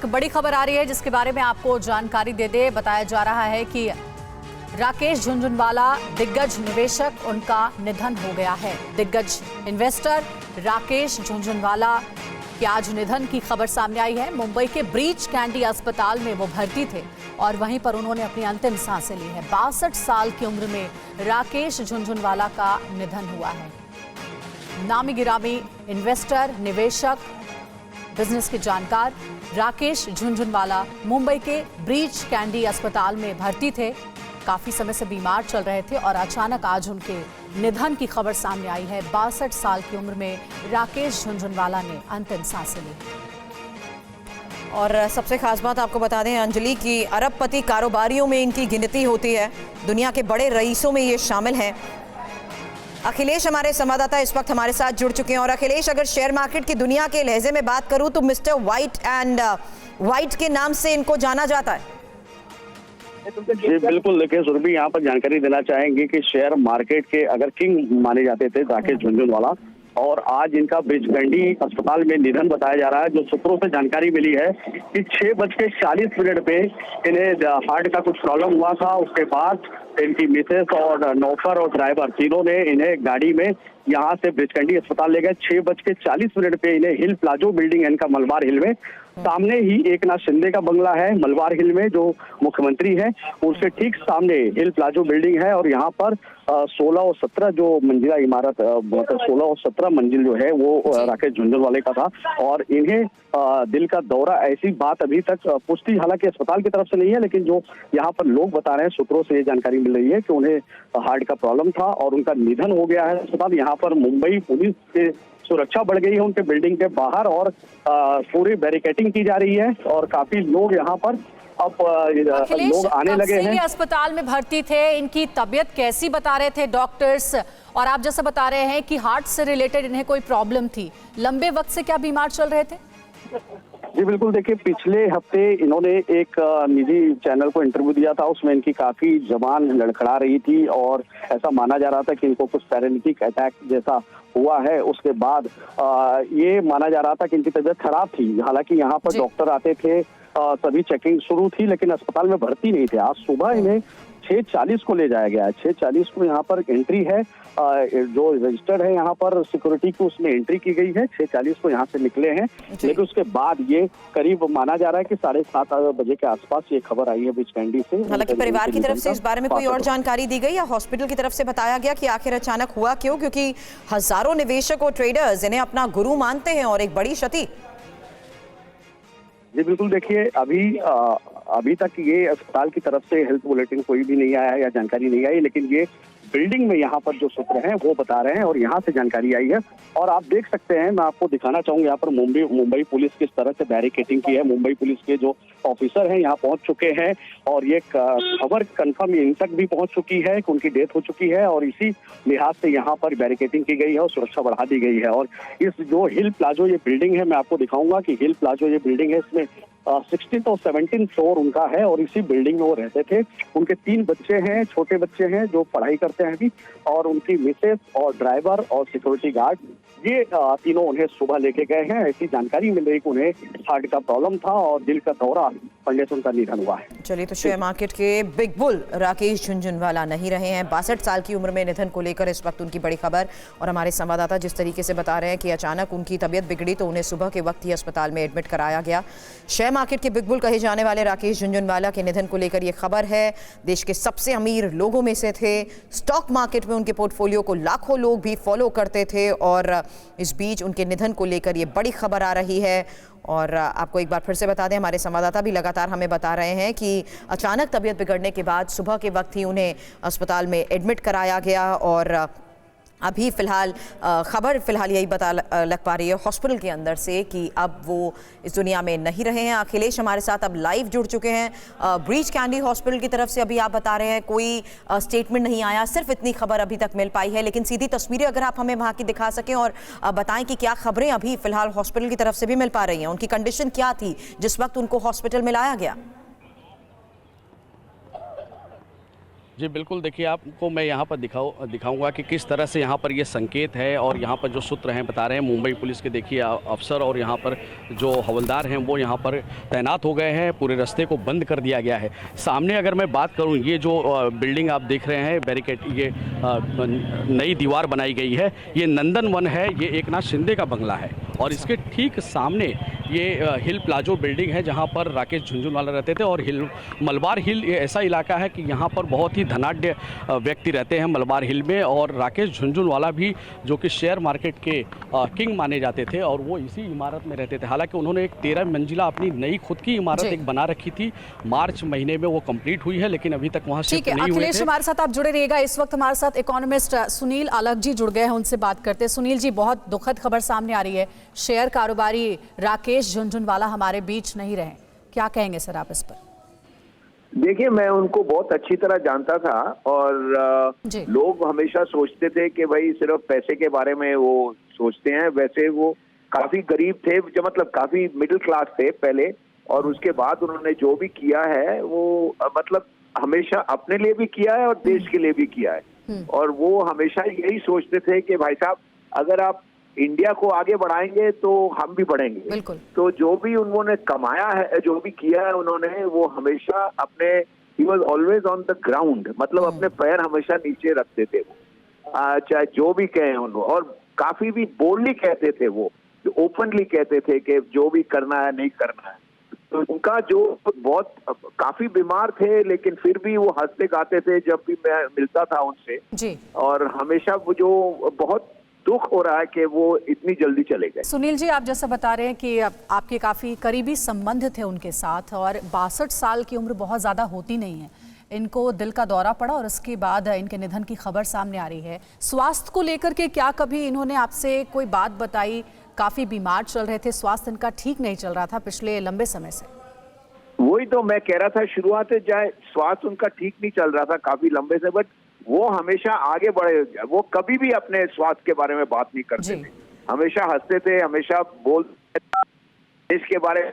एक बड़ी खबर आ रही है जिसके बारे में आपको जानकारी दे दे। बताया जा रहा है कि राकेश झुनझुनवाला दिग्गज निवेशक, उनका निधन हो गया है। दिग्गज इन्वेस्टर राकेश झुनझुनवाला के आज निधन की खबर सामने आई है। मुंबई के ब्रीच कैंडी अस्पताल में वो भर्ती थे और वहीं पर उन्होंने अपनी अंतिम सांसें ली है। 62 साल की उम्र में राकेश झुनझुनवाला का निधन हुआ है। नामी गिरामी इन्वेस्टर, निवेशक, बिजनेस के जानकार राकेश झुनझुनवाला मुंबई के ब्रीच कैंडी अस्पताल में भर्ती थे। काफी समय से बीमार चल रहे थे और अचानक आज उनके निधन की खबर सामने आई है। 62 साल की उम्र में राकेश झुनझुनवाला ने अंतिम सांसें ली। और सबसे खास बात आपको बता दें अंजलि की अरबपति कारोबारियों में इनकी गिनती होती है। दुनिया के बड़े रईसों में ये शामिल हैं। अखिलेश हमारे संवाददाता इस वक्त हमारे साथ जुड़ चुके हैं। और अखिलेश, अगर शेयर मार्केट की दुनिया के लहजे में बात करूं तो मिस्टर व्हाइट एंड व्हाइट के नाम से इनको जाना जाता है। जी बिल्कुल, देखिए सुरभि, यहाँ पर जानकारी देना चाहेंगे कि शेयर मार्केट के अगर किंग माने जाते थे राकेश झुनझुनवाला, और आज इनका ब्रीच कैंडी अस्पताल में निधन बताया जा रहा है। जो सूत्रों से जानकारी मिली है कि 6:40 पे इन्हें हार्ट का कुछ प्रॉब्लम हुआ था। उसके बाद इनकी मिसेस और नौकर और ड्राइवर तीनों ने इन्हें गाड़ी में यहाँ से ब्रीच कैंडी अस्पताल ले गए। 6:40 पे इन्हें हिल प्लाजो बिल्डिंग है इनका मलबार हिल में, सामने ही एकनाथ शिंदे का बंगला है मलबार हिल में, जो मुख्यमंत्री है, उसके ठीक सामने हिल प्लाजो बिल्डिंग है। और यहाँ पर 16 और 17 जो मंजिला इमारत, मतलब 16 और 17 मंजिल जो है वो राकेश झुनझुनवाले का था। और इन्हें दिल का दौरा, ऐसी बात अभी तक पुष्टि हालांकि अस्पताल की तरफ से नहीं है, लेकिन जो यहाँ पर लोग बता रहे हैं, सूत्रों से ये जानकारी मिल रही है कि उन्हें हार्ट का प्रॉब्लम था और उनका निधन हो गया है अस्पताल। यहाँ पर मुंबई पुलिस के सुरक्षा बढ़ गई है उनके बिल्डिंग के बाहर और पूरी बैरिकेडिंग की जा रही है और काफी लोग यहाँ पर अब लोग आने लगे हैं। अस्पताल में भर्ती थे, इनकी तबीयत कैसी बता रहे थे डॉक्टर्स? और आप जैसा बता रहे हैं कि हार्ट से रिलेटेड इन्हें कोई प्रॉब्लम थी, लंबे वक्त से क्या बीमार चल रहे थे? जी बिल्कुल, देखिए पिछले हफ्ते इन्होंने एक निजी चैनल को इंटरव्यू दिया था, उसमें इनकी काफी जबान लड़खड़ा रही थी और ऐसा माना जा रहा था कि इनको कुछ पैरालिटिक अटैक जैसा हुआ है। उसके बाद ये माना जा रहा था कि इनकी तबीयत खराब थी। हालांकि यहाँ पर डॉक्टर आते थे, सभी चेकिंग शुरू थी, लेकिन अस्पताल में भर्ती नहीं थे। आज सुबह इन्हें 6:40 को ले जाया गया है। 6:40 को यहाँ पर एंट्री है, जो रजिस्टर्ड है यहाँ पर सिक्योरिटी को, उसमें एंट्री की गई है। 6:40 को यहाँ से निकले हैं, लेकिन उसके बाद ये करीब माना जा रहा है कि 7:30 बजे के आसपास ये खबर आई है ब्रीच कैंडी से। हालांकि परिवार की तरफ से इस बारे में कोई और जानकारी दी गई या हॉस्पिटल की तरफ से बताया गया कि आखिर अचानक हुआ क्यों? क्योंकि हजारों निवेशक और ट्रेडर्स इन्हें अपना गुरु मानते हैं और एक बड़ी क्षति। जी बिल्कुल, देखिए अभी तक ये अस्पताल की तरफ से हेल्थ बुलेटिन कोई भी नहीं आया है या जानकारी नहीं आई, लेकिन ये बिल्डिंग में यहाँ पर जो सूत्र हैं वो बता रहे हैं और यहाँ से जानकारी आई है। और आप देख सकते हैं, मैं आपको दिखाना चाहूंगा यहाँ पर मुंबई पुलिस किस तरह से बैरिकेडिंग की है। मुंबई पुलिस के जो ऑफिसर हैं यहाँ पहुंच चुके हैं और ये खबर कंफर्म इन तक भी पहुंच चुकी है कि उनकी डेथ हो चुकी है और इसी लिहाज से यहाँ पर बैरिकेडिंग की गई है और सुरक्षा बढ़ा दी गई है। और इस जो हिल प्लाजो ये बिल्डिंग है, मैं आपको दिखाऊंगा कि हिल प्लाजो ये बिल्डिंग है, इसमें 16th और 17th फ्लोर उनका है और इसी बिल्डिंग में वो रहते थे। उनके 3 बच्चे हैं, छोटे बच्चे हैं जो पढ़ाई करते हैं अभी, और उनकी मिसेस और ड्राइवर और सिक्योरिटी गार्ड, ये तीनों उन्हें सुबह लेके गए हैं। ऐसी जानकारी मिल रही कि उन्हें हार्ट का प्रॉब्लम था और दिल का दौरा पड़ने से उनका निधन हुआ है। चलिए, तो शेयर मार्केट के बिग बुल राकेश झुनझुनवाला नहीं रहे हैं। 62 साल की उम्र में निधन को लेकर इस वक्त उनकी बड़ी खबर। और हमारे संवाददाता जिस तरीके से बता रहे हैं कि अचानक उनकी तबीयत बिगड़ी तो उन्हें सुबह के वक्त ही अस्पताल में एडमिट कराया गया। शेयर मार्केट के बिग बुल कहे जाने वाले राकेश झुनझुनवाला के निधन को लेकर ये खबर है। देश के सबसे अमीर लोगों में से थे। स्टॉक मार्केट में उनके पोर्टफोलियो को लाखों लोग भी फॉलो करते थे और इस बीच उनके निधन को लेकर ये बड़ी खबर आ रही है। और आपको एक बार फिर से बता दें, हमारे संवाददाता भी लगातार हमें बता रहे हैं कि अचानक तबीयत बिगड़ने के बाद सुबह के वक्त ही उन्हें अस्पताल में एडमिट कराया गया। और अभी फ़िलहाल खबर यही बता लग पा रही है हॉस्पिटल के अंदर से कि अब वो इस दुनिया में नहीं रहे हैं। अखिलेश हमारे साथ अब लाइव जुड़ चुके हैं ब्रीच कैंडी हॉस्पिटल की तरफ से। अभी आप बता रहे हैं कोई स्टेटमेंट नहीं आया, सिर्फ इतनी खबर अभी तक मिल पाई है, लेकिन सीधी तस्वीरें अगर आप हमें वहाँ की दिखा सकें और बताएं कि क्या खबरें अभी फ़िलहाल हॉस्पिटल की तरफ से भी मिल पा रही हैं, उनकी कंडीशन क्या थी जिस वक्त उनको हॉस्पिटल में लाया गया? जी बिल्कुल, देखिए आपको मैं यहाँ पर दिखाऊंगा कि किस तरह से यहाँ पर ये संकेत है और यहाँ पर जो सूत्र हैं बता रहे हैं मुंबई पुलिस के, देखिए अफसर और यहाँ पर जो हवलदार हैं वो यहाँ पर तैनात हो गए हैं, पूरे रास्ते को बंद कर दिया गया है। सामने अगर मैं बात करूँ, ये जो बिल्डिंग आप देख रहे हैं बैरिकेड, ये नई दीवार बनाई गई है, ये नंदन वन है, ये एकनाथ शिंदे का बंगला है और इसके ठीक सामने ये हिल प्लाजो बिल्डिंग है जहाँ पर राकेश झुनझुनवाला रहते थे। और मलबार हिल ये ऐसा इलाका है कि यहाँ पर बहुत ही धनाढ्य व्यक्ति रहते हैं मलबार हिल में, और राकेश झुनझुनवाला भी जो कि शेयर मार्केट के किंग माने जाते थे और वो इसी इमारत में रहते थे। हालांकि उन्होंने एक 13 मंजिला अपनी नई खुद की इमारत एक बना रखी थी, मार्च महीने में वो कंप्लीट हुई है, लेकिन अभी तक वहाँ शिफ्ट नहीं हुए थे। अखिलेश, हमारे साथ आप जुड़े रहिएगा। इस वक्त हमारे साथ इकोनॉमिस्ट सुनील अलग जी जुड़ गए हैं, उनसे बात करते हैं। सुनील जी, बहुत दुखद खबर सामने आ रही है, शेयर कारोबारी राकेश झुनझुनवाला हमारे बीच नहीं रहे, क्या कहेंगे सर आप इस पर? देखिए, मैं उनको बहुत अच्छी तरह जानता था और लोग हमेशा सोचते थे कि भाई सिर्फ पैसे के बारे में वो सोचते हैं। वैसे वो काफी गरीब थे, जो मतलब काफी मिडिल क्लास थे पहले, और उसके बाद उन्होंने जो भी किया है वो मतलब हमेशा अपने लिए भी किया है और देश के लिए भी किया है। और वो हमेशा यही सोचते थे कि भाई साहब, अगर आप इंडिया को आगे बढ़ाएंगे तो हम भी बढ़ेंगे। बिल्कुल। तो जो भी उन्होंने कमाया है, जो भी किया है उन्होंने, वो हमेशा अपने he was always on the ground, मतलब अपने पैर हमेशा नीचे रखते थे वो, चाहे जो भी कहें उनको, और काफी भी बोल्डली कहते थे वो, ओपनली कहते थे कि जो भी करना है नहीं करना है। तो उनका जो बहुत काफी बीमार थे, लेकिन फिर भी वो हंसते गाते थे जब भी मैं मिलता था उनसे जी। और हमेशा वो जो बहुत दुख हो रहा है कि वो इतनी जल्दी चले गए। सुनील जी, आप जैसा बता रहे हैं कि आपके काफी करीबी संबंध थे उनके साथ, और 62 साल की उम्र बहुत ज्यादा होती नहीं है। इनको दिल का दौरा पड़ा और उसके बाद इनके निधन की खबर सामने आ रही है। स्वास्थ्य को लेकर के क्या कभी इन्होंने आपसे कोई बात बताई? काफी बीमार चल रहे थे, स्वास्थ्य इनका ठीक नहीं चल रहा था पिछले लंबे समय से। वही तो मैं कह रहा था, शुरुआत से जाए स्वास्थ्य उनका ठीक नहीं चल रहा था काफी लंबे से, बट वो हमेशा आगे बढ़े। वो कभी भी अपने स्वास्थ्य के बारे में बात नहीं करते थे, हमेशा हंसते थे, हमेशा बोलते थे इसके बारे में।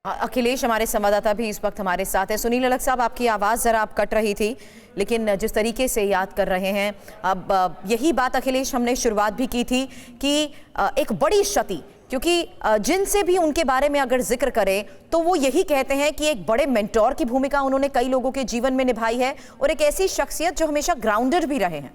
अखिलेश, हमारे संवाददाता भी इस वक्त हमारे साथ है। सुनील अलग साहब, आपकी आवाज़ ज़रा आप कट रही थी, लेकिन जिस तरीके से याद कर रहे हैं, अब यही बात अखिलेश हमने शुरुआत भी की थी कि एक बड़ी क्षति, क्योंकि जिनसे भी उनके बारे में अगर जिक्र करें तो वो यही कहते हैं कि एक बड़े मेंटोर की भूमिका उन्होंने कई लोगों के जीवन में निभाई है, और एक ऐसी शख्सियत जो हमेशा ग्राउंडेड भी रहे हैं।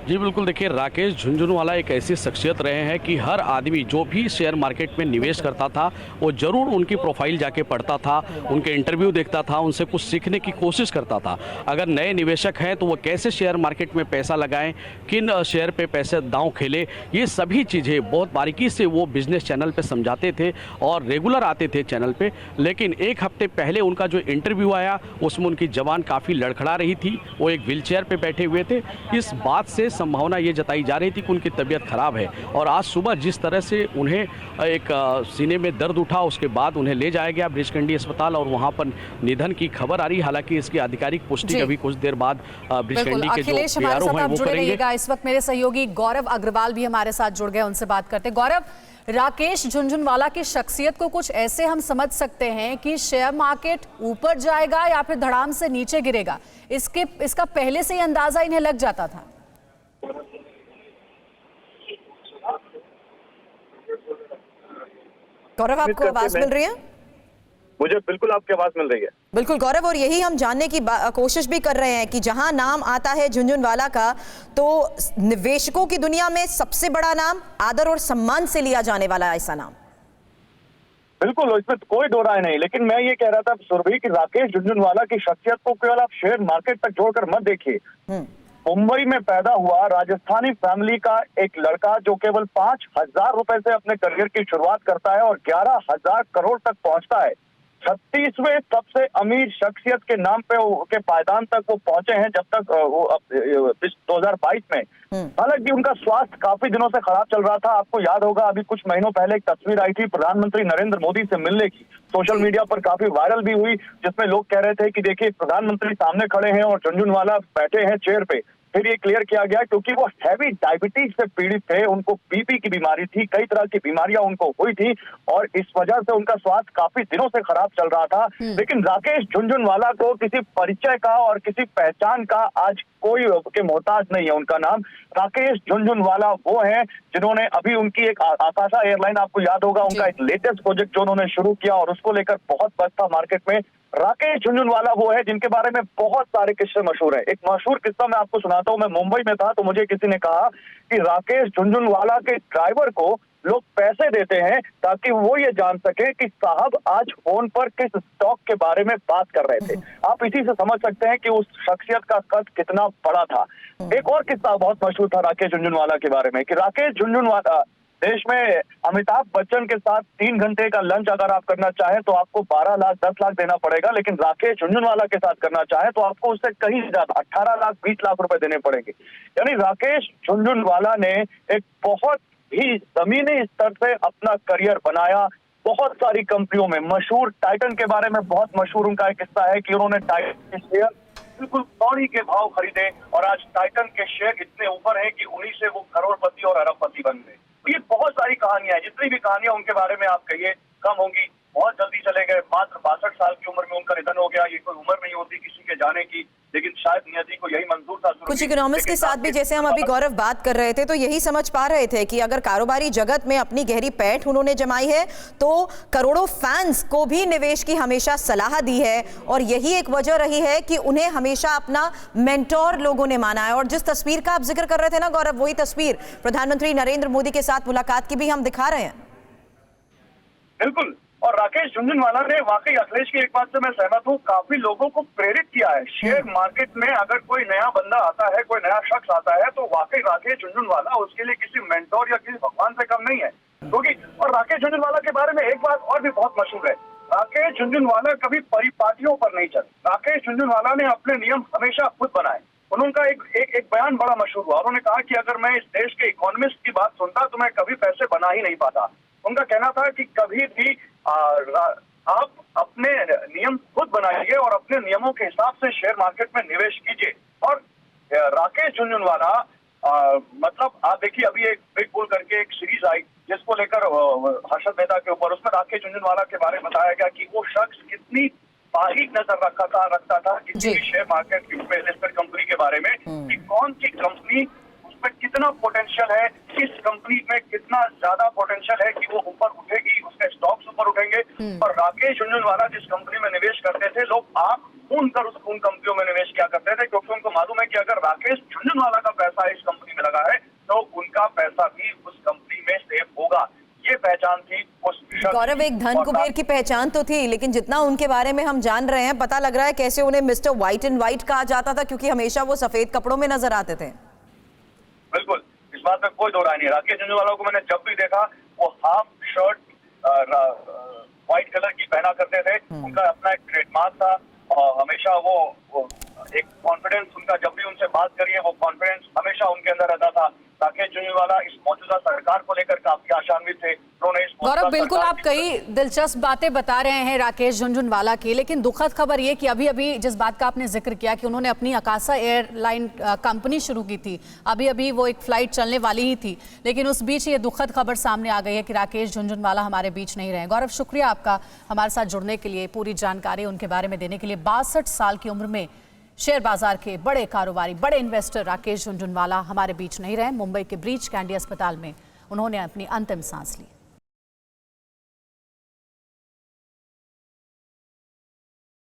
जी बिल्कुल, देखिए राकेश झुनझुनवाला एक ऐसी शख्सियत रहे हैं कि हर आदमी जो भी शेयर मार्केट में निवेश करता था वो ज़रूर उनकी प्रोफाइल जाके पढ़ता था, उनके इंटरव्यू देखता था, उनसे कुछ सीखने की कोशिश करता था। अगर नए निवेशक हैं तो वो कैसे शेयर मार्केट में पैसा लगाएं, किन शेयर पे पैसे दांव खेले, ये सभी चीज़ें बहुत बारीकी से वो बिजनेस चैनल पर समझाते थे और रेगुलर आते थे चैनल पर। लेकिन एक हफ्ते पहले उनका जो इंटरव्यू आया उसमें उनकी जबान काफ़ी लड़खड़ा रही थी, वो एक व्हील चेयर पर बैठे हुए थे। इस बात से संभावना ये जताई जा रही थी कि उनकी तबीयत खराब है, और आज सुबह जिस तरह से उन्हें एक सीने में दर्द उठा, उसके बाद उन्हें ले जाया गया ब्रिजकंडी अस्पताल और वहां पर निधन की खबर आ रही। हालांकि इसकी आधिकारिक पुष्टि अभी कुछ देर बाद ब्रिजकंडी के जो पीआरओ हैं वो करेंगे। इस वक्त मेरे सहयोगी गौरव अग्रवाल भी हमारे साथ जुड़ गए, उनसे बात करते हैं। गौरव, राकेश झुनझुनवाला की शख्सियत को कुछ ऐसे हम समझ सकते हैं कि शेयर मार्केट ऊपर जाएगा या फिर धड़ाम से नीचे गिरेगा, इसका पहले से ही अंदाजा इन्हें लग जाता था? गौरव, आपको आवाज मिल रही है? मुझे बिल्कुल आपकी आवाज मिल रही है। बिल्कुल गौरव, और यही हम जानने की कोशिश भी कर रहे हैं कि जहां नाम आता है झुनझुनवाला का, तो निवेशकों की दुनिया में सबसे बड़ा नाम, आदर और सम्मान से लिया जाने वाला ऐसा नाम। बिल्कुल, इसमें कोई दो राय नहीं। लेकिन मैं ये कह रहा था सुरभि कि राकेश झुनझुनवाला की शख्सियत को केवल आप शेयर मार्केट तक जोड़कर मत देखिए। मुंबई में पैदा हुआ राजस्थानी फैमिली का एक लड़का जो केवल 5,000 रुपए से अपने करियर की शुरुआत करता है और 11,000 करोड़ तक पहुंचता है। 36वें सबसे अमीर शख्सियत के नाम पे के पायदान तक वो पहुंचे हैं, जब तक वो 2022 में। हालांकि उनका स्वास्थ्य काफी दिनों से खराब चल रहा था। आपको याद होगा, अभी कुछ महीनों पहले एक तस्वीर आई थी प्रधानमंत्री नरेंद्र मोदी से मिलने की, सोशल मीडिया पर काफी वायरल भी हुई, जिसमें लोग कह रहे थे कि देखिए प्रधानमंत्री सामने खड़े हैं और झुनझुनवाला बैठे हैं चेयर पे। फिर ये क्लियर किया गया क्योंकि वो हैवी डायबिटीज से पीड़ित थे, उनको बीपी की बीमारी थी, कई तरह की बीमारियां उनको हुई थी और इस वजह से उनका स्वास्थ्य काफी दिनों से खराब चल रहा था। लेकिन राकेश झुनझुनवाला को किसी परिचय का और किसी पहचान का आज कोई के मोहताज नहीं है। उनका नाम राकेश झुनझुनवाला वो है जिन्होंने अभी उनकी एक आकाशा एयरलाइन, आपको याद होगा, उनका एक लेटेस्ट प्रोजेक्ट जो उन्होंने शुरू किया और उसको लेकर बहुत बस था मार्केट में। राकेश झुनझुनवाला वो है जिनके बारे में बहुत सारे किस्से मशहूर है। एक मशहूर किस्सा मैं आपको सुनाता हूँ। मैं मुंबई में था तो मुझे किसी ने कहा कि राकेश झुनझुनवाला के ड्राइवर को लोग पैसे देते हैं ताकि वो ये जान सके कि साहब आज फोन पर किस स्टॉक के बारे में बात कर रहे थे। आप इसी से समझ सकते हैं कि उस शख्सियत का कद कितना बड़ा था। एक और किस्सा बहुत मशहूर था राकेश झुनझुनवाला के बारे में कि राकेश झुनझुनवाला देश में अमिताभ बच्चन के साथ 3 घंटे का लंच अगर आप करना चाहें तो आपको 12 लाख 10 लाख देना पड़ेगा, लेकिन राकेश झुनझुनवाला के साथ करना चाहें तो आपको उससे कहीं ज्यादा 18 लाख 20 लाख रुपए देने पड़ेंगे। यानी राकेश झुनझुनवाला ने एक बहुत ही जमीनी स्तर से अपना करियर बनाया। बहुत सारी कंपनियों में मशहूर टाइटन के बारे में बहुत मशहूर उनका एक किस्सा है कि उन्होंने टाइटन के शेयर बिल्कुल कौड़ी के भाव खरीदे और आज टाइटन के शेयर इतने ऊपर हैं कि उन्हीं से वो करोड़पति और अरबपति बन गए। ये बहुत सारी कहानियां हैं, जितनी भी कहानियां उनके बारे में आप कहिए कम होंगी। बहुत जल्दी चले गए, मात्र 62 साल की उम्र में उनका निधन हो गया। ये कोई उम्र नहीं होती किसी के जाने की, लेकिन शायद नियति को यही मंजूर था। कुछ इकोनॉमिक्स के साथ भी जैसे हम अभी गौरव बात कर रहे थे तो यही समझ पा रहे थे कि अगर कारोबारी जगत में अपनी गहरी पैठ उन्होंने जमाई है तो करोड़ों फैंस को भी निवेश की हमेशा सलाह दी है और यही एक वजह रही है कि उन्हें हमेशा अपना मेंटोर लोगों ने माना है। और जिस तस्वीर का आप जिक्र कर रहे थे ना गौरव, वही तस्वीर प्रधानमंत्री नरेंद्र मोदी के साथ मुलाकात की भी हम दिखा रहे हैं। बिल्कुल, और राकेश झुनझुनवाला ने वाकई अखिलेश की एक बात से मैं सहमत हूँ, काफी लोगों को प्रेरित किया है। शेयर मार्केट में अगर कोई नया बंदा आता है, कोई नया शख्स आता है तो वाकई राकेश झुनझुनवाला उसके लिए किसी मेंटोर या किसी भगवान से कम नहीं है। क्योंकि और राकेश झुनझुनवाला के बारे में एक बात और भी बहुत मशहूर है, राकेश झुनझुनवाला कभी परिपाटियों पर नहीं चले। राकेश झुनझुनवाला ने अपने नियम हमेशा खुद बनाए। उनका एक बयान बड़ा मशहूर हुआ। उन्होंने कहा कि अगर मैं इस देश के इकोनॉमिस्ट की बात सुनता तो मैं कभी पैसे बना ही नहीं पाता। उनका कहना था कि कभी भी आप अपने नियम खुद बनाइए और अपने नियमों के हिसाब से शेयर मार्केट में निवेश कीजिए। और राकेश झुनझुनवाला मतलब आप देखिए, अभी एक बिग बुल करके एक सीरीज आई जिसको लेकर हर्षद मेहता के ऊपर, उसमें राकेश झुनझुनवाला के बारे में बताया गया कि वो शख्स कितनी बारीक नजर रखता था किसी भी शेयर मार्केट की लिस्टेड कंपनी के बारे में कि कौन सी कंपनी उसमें कितना पोटेंशियल है, किस कंपनी में कितना ज्यादा पोटेंशियल है कि वो ऊपर उठेगी, उसके स्टॉक्स ऊपर उठेंगे। और राकेश झुनझुनवाला जिस कंपनी में निवेश करते थे, लोग आंख मूंद कर उन कंपनियों में निवेश किया करते थे क्योंकि उनको मालूम है कि अगर राकेश झुनझुनवाला का पैसा इस कंपनी में लगा है तो उनका पैसा भी उस कंपनी में सेफ होगा। ये पहचान थी उस गौरव। एक धन कुबेर की पहचान तो थी, लेकिन जितना उनके बारे में हम जान रहे हैं, पता लग रहा है कैसे उन्हें मिस्टर व्हाइट एंड व्हाइट कहा जाता था क्योंकि हमेशा वो सफेद कपड़ों में नजर आते थे। बिल्कुल, इस बात में कोई दो राय नहीं। राकेश झुनझुनवाला को मैंने जब भी देखा वो हाफ शर्ट व्हाइट कलर की पहना करते थे। उनका अपना एक ट्रेडमार्क था और हमेशा वो एक कॉन्फिडेंस, उनका जब भी उनसे बात करिए वो कॉन्फिडेंस हमेशा उनके अंदर रहता था। राकेश झुनझुनवाला इस मौजूदा सरकार को लेकर काफी आशान्वित थे। गौरव, बिल्कुल आप कई दिलचस्प बातें बता रहे हैं राकेश झुनझुनवाला की, लेकिन दुखद खबर ये कि अभी अभी जिस बात का आपने जिक्र किया कि उन्होंने अपनी आकाशा एयरलाइन कंपनी शुरू की थी, अभी अभी वो एक फ्लाइट चलने वाली ही थी, लेकिन उस बीच ये दुखद खबर सामने आ गई है कि राकेश झुनझुनवाला हमारे बीच नहीं रहे। गौरव, शुक्रिया आपका हमारे साथ जुड़ने के लिए, पूरी जानकारी उनके बारे में देने के लिए। 62 साल की उम्र में शेयर बाजार के बड़े कारोबारी, बड़े इन्वेस्टर राकेश झुनझुनवाला हमारे बीच नहीं रहे। मुंबई के ब्रीच कैंडी अस्पताल में उन्होंने अपनी अंतिम सांस ली।